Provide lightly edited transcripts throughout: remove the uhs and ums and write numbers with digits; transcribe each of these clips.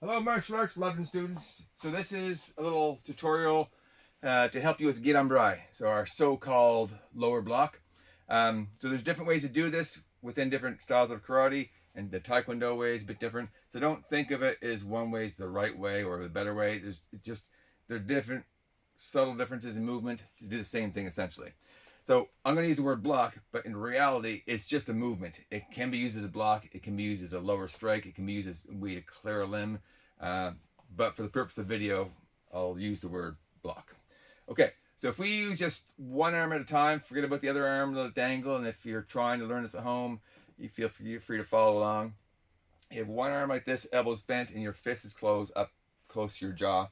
Hello martial arts loving students. So this is a little tutorial to help you with Gedan Berai, so our so-called lower block. So there's different ways to do this within different styles of karate, and the Taekwondo way is a bit different. So don't think of it as one way is the right way or the better way. There are different subtle differences in movement to do the same thing essentially. So I'm going to use the word block, but in reality, it's just a movement. It can be used as a block. It can be used as a lower strike. It can be used as a way to clear a limb. But for the purpose of the video, I'll use the word block. Okay, so if we use just one arm at a time, forget about the other arm, let it dangle. And if you're trying to learn this at home, you're free to follow along. You have one arm like this, elbows bent, and your fist is closed up close to your jaw.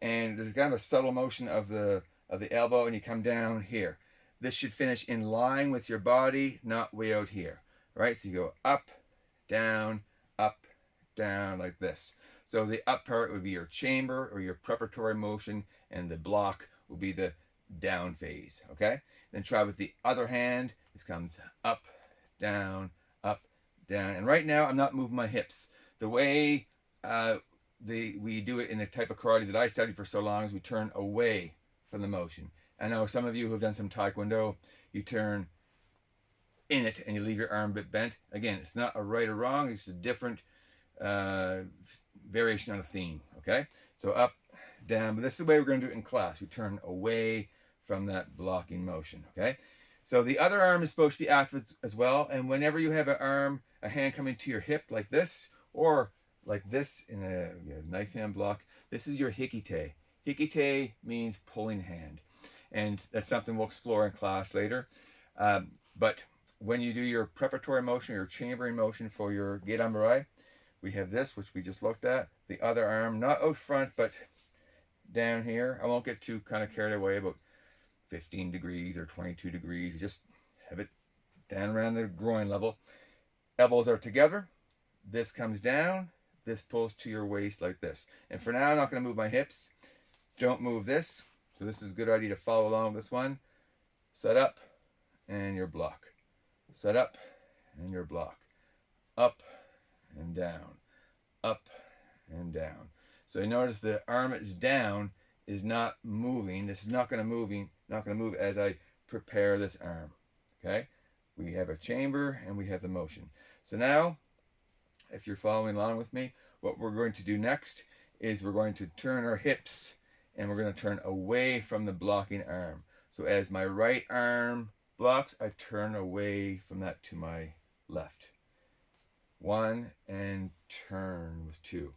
And there's kind of a subtle motion of the elbow, and you come down here. This should finish in line with your body, not way out here, right? So you go up, down, like this. So the up part would be your chamber or your preparatory motion, and the block will be the down phase, okay? Then try with the other hand. This comes up, down, and right now I'm not moving my hips. The way we do it in the type of karate that I studied for so long is we turn away from the motion. I know some of you who have done some Taekwondo, you turn in it and you leave your arm a bit bent. Again, it's not a right or wrong, it's a different variation on a theme, okay? So up, down, but this is the way we're going to do it in class. We turn away from that blocking motion, okay? So the other arm is supposed to be active as well, and whenever you have a hand coming to your hip like this, or like this in a knife hand block, this is your hikite. Hikite means pulling hand, and that's something we'll explore in class later. But when you do your preparatory motion, your chambering motion for your Gedan Berai, we have this, which we just looked at. The other arm, not out front, but down here. I won't get too kind of carried away about 15 degrees or 22 degrees. Just have it down around the groin level. Elbows are together. This comes down. This pulls to your waist like this. And for now, I'm not going to move my hips. Don't move this. So this is a good idea to follow along with this one. Set up and your block. Set up and your block. Up and down. Up and down. So you notice the arm that's down is not moving. This is not going to move as I prepare this arm. Okay? We have a chamber and we have the motion. So now, if you're following along with me, what we're going to do next is we're going to turn our hips and we're going to turn away from the blocking arm. So as my right arm blocks, I turn away from that to my left. One and turn with two.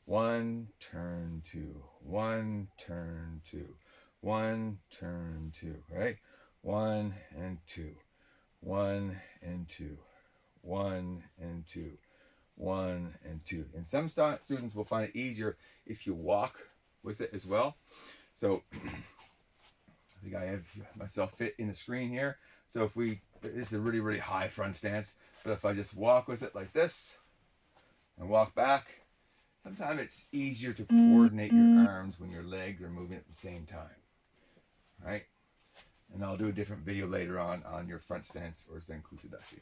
One, turn, two. One, turn, two. One, turn, two. Right? One and two. One and two. One and two. One and two. And some students will find it easier if you walk with it as well. So I think I have myself fit in the screen here. So if this is a really, really high front stance, but if I just walk with it like this and walk back, sometimes it's easier to coordinate your arms when your legs are moving at the same time, right? And I'll do a different video later on your front stance or Zenkusudashi.